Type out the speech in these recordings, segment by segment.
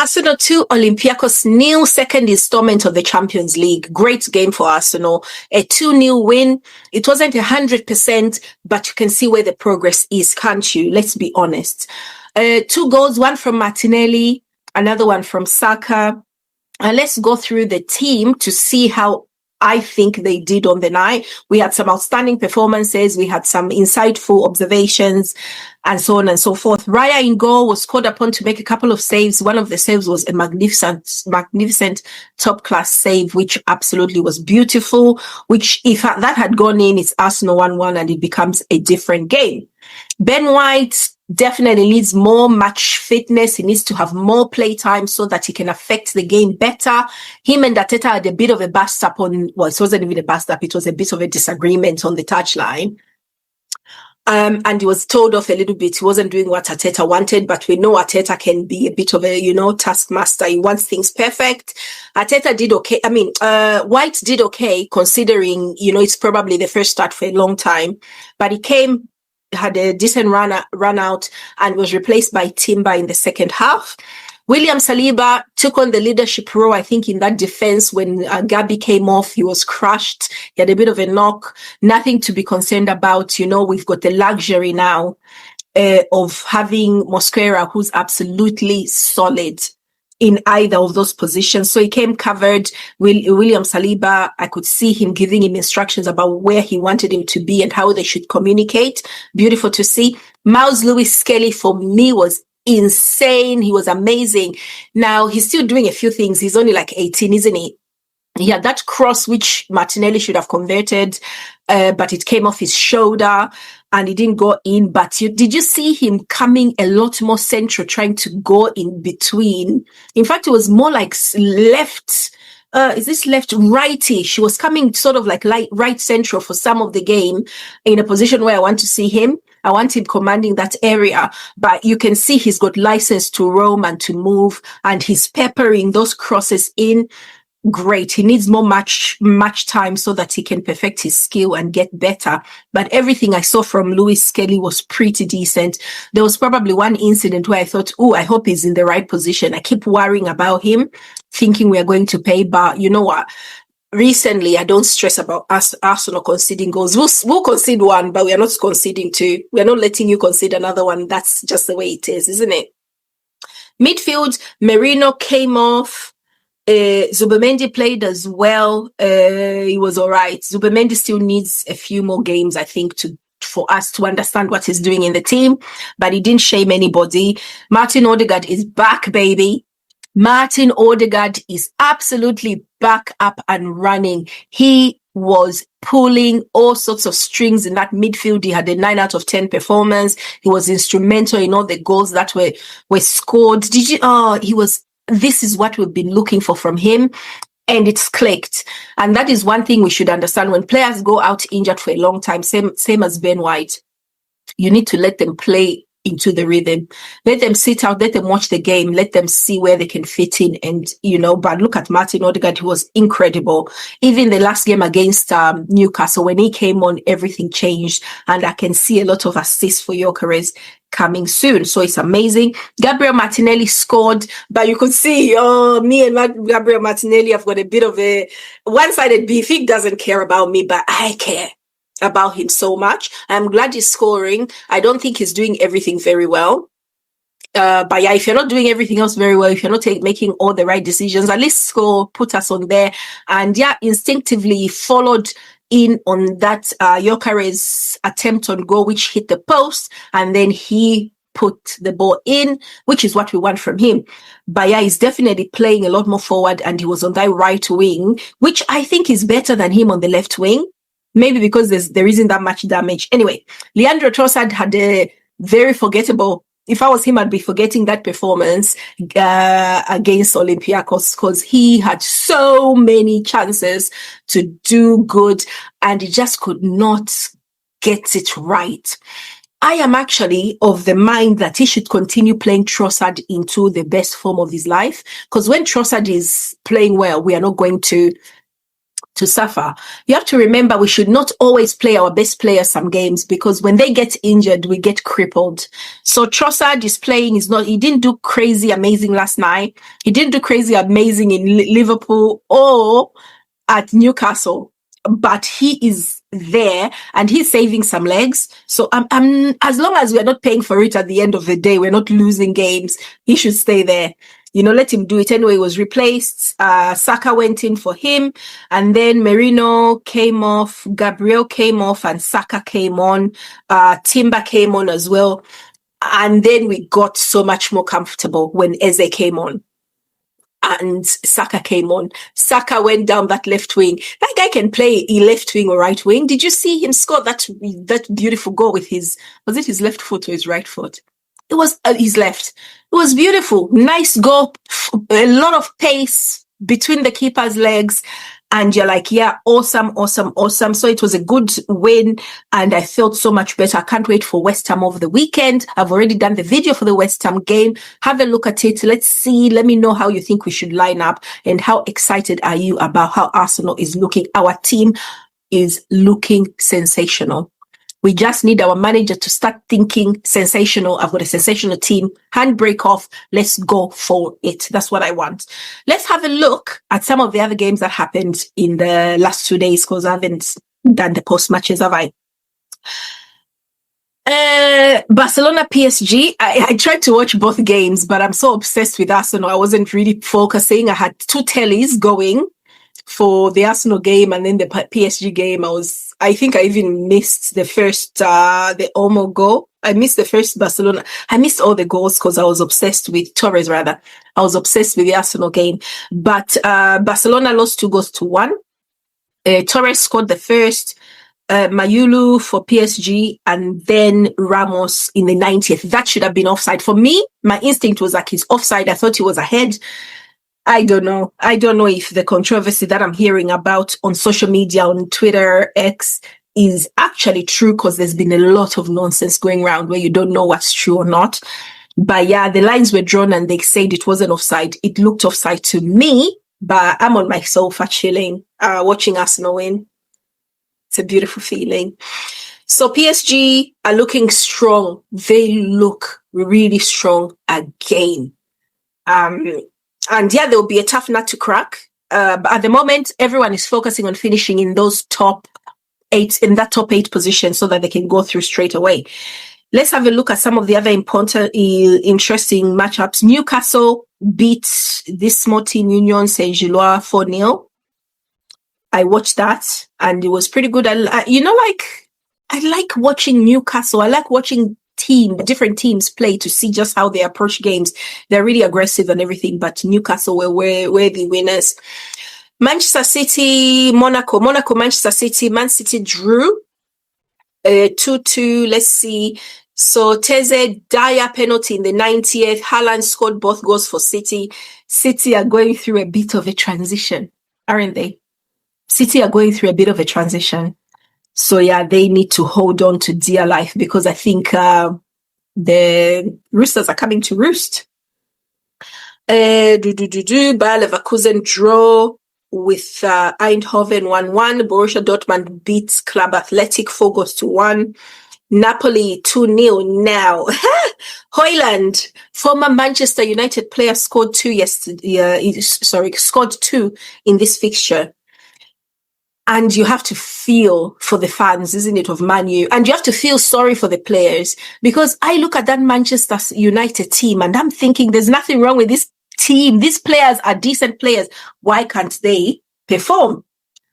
Arsenal 2, Olympiacos 0, second installment of the Champions League. Great game for Arsenal. A 2-0 win. It wasn't 100%, but you can see where the progress is, can't you? Let's be honest. 2 goals, one from Martinelli, another one from Saka. And let's go through the team to see how I think they did on the night. We had some outstanding performances. We had some insightful observations and so on and so forth. Raya in goal was called upon to make a couple of saves. One of the saves was a magnificent top-class save, which absolutely was beautiful, which if that had gone in, it's Arsenal 1-1 and it becomes a different game. Ben White definitely needs more match fitness. He needs to have more play time so that he can affect the game better. Him and Arteta had a bit of a bust up on, well, it wasn't even a bust up, it was a bit of a disagreement on the touchline. And he was told off a little bit. He wasn't doing what Arteta wanted, but we know Arteta can be a bit of a, taskmaster. He wants things perfect. Arteta did okay. White did okay considering, it's probably the first start for a long time, but he had a decent run out and was replaced by Timber in the second half. William Saliba took on the leadership role, I think, in that defense. When Kaabi came off, he was crushed. He had a bit of a knock. Nothing to be concerned about. We've got the luxury now of having Mosquera, who's absolutely solid in either of those positions. So he came covered. William Saliba, I could see him giving him instructions about where he wanted him to be and how they should communicate. Beautiful to see. Lewis-Skelly for me was insane. He was amazing. Now he's still doing a few things. He's only like 18, isn't he? He had that cross which Martinelli should have converted, but it came off his shoulder and he didn't go in. But did you see him coming a lot more central, trying to go in between? In fact, it was more like left. Is this left righty? She was coming sort of like right central for some of the game in a position where I want to see him. I want him commanding that area, but you can see he's got license to roam and to move, and he's peppering those crosses in. Great. He needs more match time so that he can perfect his skill and get better. But everything I saw from Lewis-Skelly was pretty decent. There was probably one incident where I thought, I hope he's in the right position. I keep worrying about him, thinking we are going to pay. But you know what? Recently, I don't stress about Arsenal conceding goals. We'll concede one, but we are not conceding two. We are not letting you concede another one. That's just the way it is, isn't it? Midfield, Merino came off. Zubimendi played as well. He was all right. Zubimendi still needs a few more games, I think, for us to understand what he's doing in the team, but he didn't shame anybody. Martin Odegaard is back, baby. Martin Odegaard is absolutely back up and running. He was pulling all sorts of strings in that midfield. He had a 9 out of 10 performance. He was instrumental in all the goals that were scored. This is what we've been looking for from him, and it's clicked. And that is one thing we should understand. When players go out injured for a long time, same as Ben White, you need to let them play into the rhythm. Let them sit out, let them watch the game, let them see where they can fit in. And, but look at Martin Odegaard, he was incredible. Even the last game against Newcastle, when he came on, everything changed. And I can see a lot of assists for Gyokeres coming soon. So it's amazing. Gabriel Martinelli scored, but you could see, me and Gabriel Martinelli have got a bit of a one-sided beef. He doesn't care about me, but I care about him so much. I'm glad he's scoring. I don't think he's doing everything very well. But yeah, if you're not doing everything else very well, if you're not making all the right decisions, at least score, put us on there. And yeah, instinctively followed in on that Gyokeres attempt on goal, which hit the post, and then he put the ball in, which is what we want from him. But yeah, he's definitely playing a lot more forward, and he was on that right wing, which I think is better than him on the left wing. Maybe because there isn't that much damage. Anyway, Leandro Trossard had a very forgettable. If I was him, I'd be forgetting that performance against Olympiacos, because he had so many chances to do good and he just could not get it right. I am actually of the mind that he should continue playing Trossard into the best form of his life, because when Trossard is playing well, we are not going to to suffer. You have to remember we should not always play our best players some games, because when they get injured, we get crippled. So Trossard is playing. He didn't do crazy amazing last night. He didn't do crazy amazing in Liverpool or at Newcastle, but he is there and he's saving some legs. So I'm as long as we're not paying for it at the end of the day, we're not losing games, he should stay there. Let him do it. Anyway, he was replaced. Saka went in for him, and then Merino came off, Gabriel came off, and Saka came on. Timber came on as well. And then we got so much more comfortable when Hezze came on and Saka came on. Saka went down that left wing. That guy can play a left wing or right wing. Did you see him score that beautiful goal with was it his left foot or his right foot? It was his left. It was beautiful. Nice goal. A lot of pace between the keeper's legs. And you're like, yeah, awesome. So it was a good win. And I felt so much better. I can't wait for West Ham over the weekend. I've already done the video for the West Ham game. Have a look at it. Let's see. Let me know how you think we should line up. And how excited are you about how Arsenal is looking? Our team is looking sensational. We just need our manager to start thinking sensational. I've got a sensational team. Handbrake off. Let's go for it. That's what I want. Let's have a look at some of the other games that happened in the last 2 days, because I haven't done the post matches, have I? Barcelona PSG. I tried to watch both games, but I'm so obsessed with Arsenal. I wasn't really focusing. I had 2 tellies going for the Arsenal game and then the PSG game. I think I even missed the first, the Olmo goal. I missed the first Barcelona. I missed all the goals because I was obsessed with Torres, rather. I was obsessed with the Arsenal game. But Barcelona lost 2-1. Torres scored the first, Mayulu for PSG, and then Ramos in the 90th. That should have been offside. For me, my instinct was like he's offside. I thought he was ahead. I don't know. I don't know if the controversy that I'm hearing about on social media, on Twitter, X, is actually true, because there's been a lot of nonsense going around where you don't know what's true or not. But yeah, the lines were drawn and they said it wasn't offside. It looked offside to me, but I'm on my sofa chilling, watching Arsenal win. It's a beautiful feeling. So PSG are looking strong. They look really strong again. And yeah, there will be a tough nut to crack. But at the moment, everyone is focusing on finishing in those top 8 position so that they can go through straight away. Let's have a look at some of the other interesting matchups. Newcastle beat this small team, Union Saint-Gilloise, 4-0. I watched that and it was pretty good. I like watching Newcastle. I like watching different teams play to see just how they approach games. They're really aggressive and everything, but Newcastle were the winners. Manchester City, Monaco, Manchester City, Man City drew 2-2. Let's see. So Hezze, Dyer penalty in the 90th. Haaland scored both goals for City. City are going through a bit of a transition, aren't they? City are going through a bit of a transition. So yeah, they need to hold on to dear life, because I think the Roosters are coming to roost. Bayer Leverkusen draw with Eindhoven 1-1. Borussia Dortmund beats Club Athletic 4-1. Napoli 2-0 now. Højlund, former Manchester United player, scored 2 in this fixture. And you have to feel for the fans, isn't it, of Man U? And you have to feel sorry for the players, because I look at that Manchester United team and I'm thinking there's nothing wrong with this team. These players are decent players. Why can't they perform?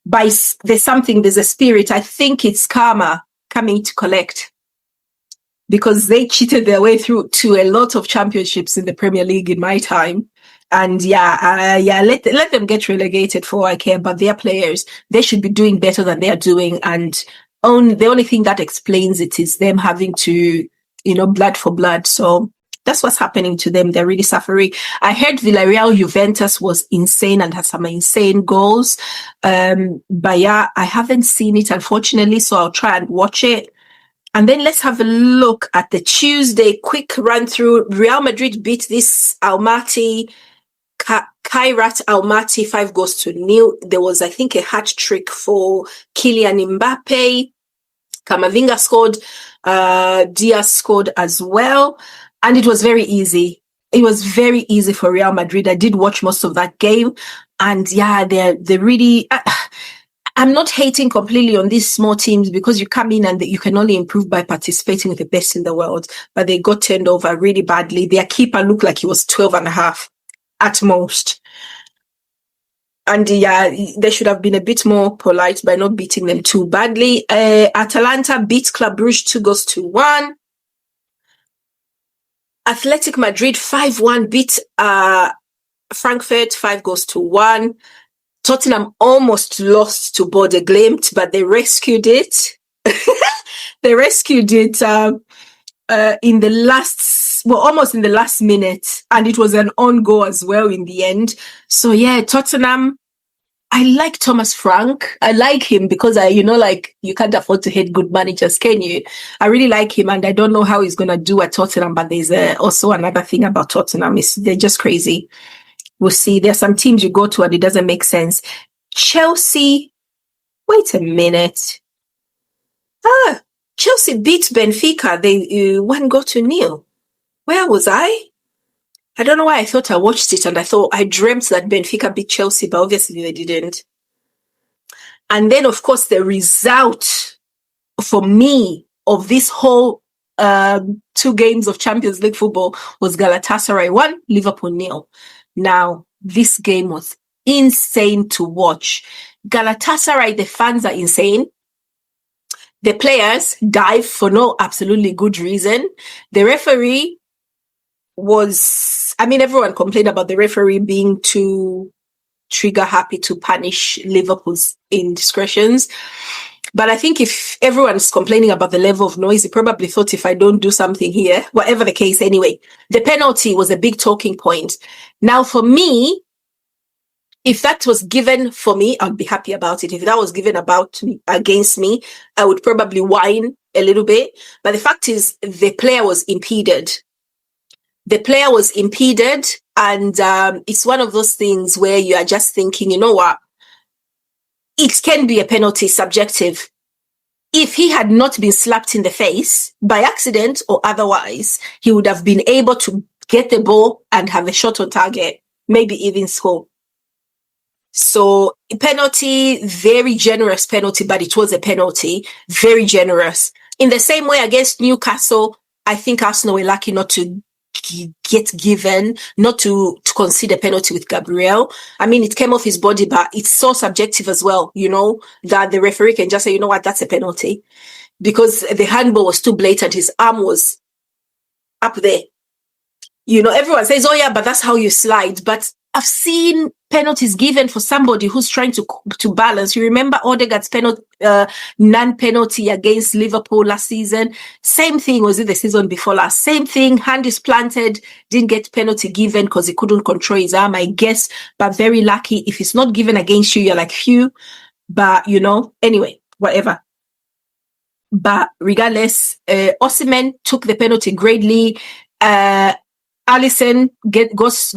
There's a spirit. I think it's karma coming to collect, because they cheated their way through to a lot of championships in the Premier League in my time. And let them get relegated for all I care. But their players, they should be doing better than they are doing. And the only thing that explains it is them having to, blood for blood. So that's what's happening to them. They're really suffering. I heard Villarreal Juventus was insane and had some insane goals. But yeah, I haven't seen it, unfortunately. So I'll try and watch it. And then let's have a look at the Tuesday quick run through. Real Madrid beat this Almaty. Kairat Almaty 5-0. There was, I think, a hat trick for Kylian Mbappe. Kamavinga scored. Diaz scored as well. And it was very easy. It was very easy for Real Madrid. I did watch most of that game. And yeah, they're really... I'm not hating completely on these small teams because you come in and you can only improve by participating with the best in the world. But they got turned over really badly. Their keeper looked like he was 12 and a half at most. And yeah, they should have been a bit more polite by not beating them too badly. Atalanta beat Club Brugge 2-1. Athletic Madrid 5-1 beat Frankfurt 5-1. Tottenham almost lost to Bode Glimt, but they rescued it. They rescued it in the last, almost in the last minute. And it was an on goal as well in the end. So yeah, Tottenham, I like Thomas Frank. I like him because you can't afford to hate good managers, can you? I really like him and I don't know how he's going to do at Tottenham, but there's also another thing about Tottenham is they're just crazy. We'll see. There's some teams you go to and it doesn't make sense. Chelsea, wait a minute. Chelsea beat Benfica. They 1-0. Where was I? I don't know why I thought I watched it and I dreamt that Benfica beat Chelsea, but obviously they didn't. And then, of course, the result for me of this whole 2 games of Champions League football was Galatasaray 1, Liverpool 0. Now, this game was insane to watch. Galatasaray, the fans are insane. The players dive for no absolutely good reason. The referee everyone complained about the referee being too trigger happy to punish Liverpool's indiscretions. But I think if everyone's complaining about the level of noise, he probably thought if I don't do something here, whatever the case anyway, the penalty was a big talking point. Now for me, if that was given for me, I'd be happy about it. If that was given against me, I would probably whine a little bit. But the fact is the player was impeded. The player was impeded and it's one of those things where you are just thinking, you know what? It can be a penalty, subjective. If he had not been slapped in the face by accident or otherwise, he would have been able to get the ball and have a shot on target, maybe even score. So penalty, very generous penalty, but it was a penalty, very generous. In the same way against Newcastle, I think Arsenal were lucky not to not to consider penalty with Gabriel. I mean, it came off his body, but it's so subjective as well, that the referee can just say, you know what, that's a penalty. Because the handball was too blatant, his arm was up there. Everyone says, oh yeah, but that's how you slide. But I've seen penalties given for somebody who's trying to balance. You remember Odegaard's non-penalty against Liverpool last season? Same thing, was it the season before last? Same thing, hand is planted, didn't get penalty given because he couldn't control his arm, I guess, but very lucky. If it's not given against you, you're like, phew. But, anyway, whatever. But regardless, Osimhen took the penalty greatly. Alisson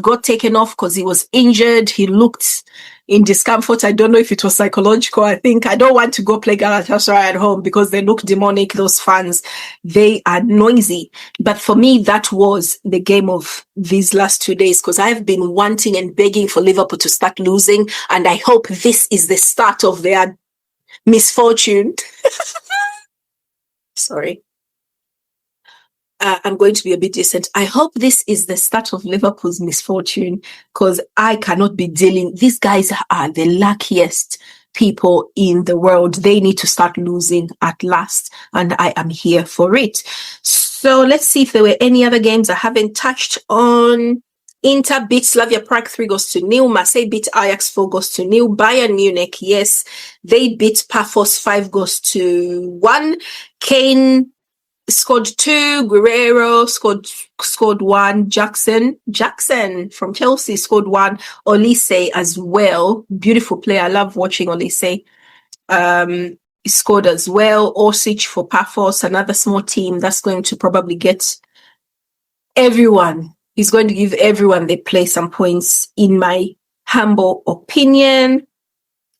got taken off because he was injured. He looked in discomfort. I don't know if it was psychological. I don't want to go play Galatasaray at home because they look demonic. Those fans, they are noisy. But for me, that was the game of these last 2 days because I've been wanting and begging for Liverpool to start losing. And I hope this is the start of their misfortune. Sorry. I'm going to be a bit decent. I hope this is the start of Liverpool's misfortune because I cannot be dealing. These guys are the luckiest people in the world. They need to start losing at last, and I am here for it. So let's see if there were any other games I haven't touched on. Inter beat Slavia Prague 3-0. Marseille beat Ajax 4-0. Bayern Munich, yes, they beat Paphos 5-1. Kane scored 2. Guerrero scored 1. Jackson from Chelsea scored 1. Olise as well. Beautiful player. I love watching Olise. He scored as well. Orsic for Paphos, another small team that's going to probably get everyone. He's going to give everyone they play some points in my humble opinion.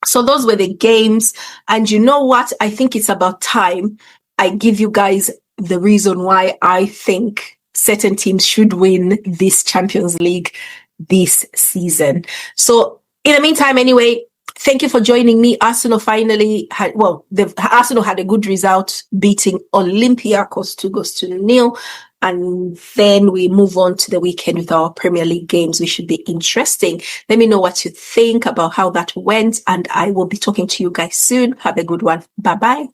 So those were the games. And you know what? I think it's about time I give you guys the reason why I think certain teams should win this Champions League this season. So in the meantime, anyway, thank you for joining me. Arsenal finally had, Arsenal had a good result, beating Olympiacos 2-0. And then we move on to the weekend with our Premier League games, which should be interesting. Let me know what you think about how that went, and I will be talking to you guys soon. Have a good one. Bye-bye.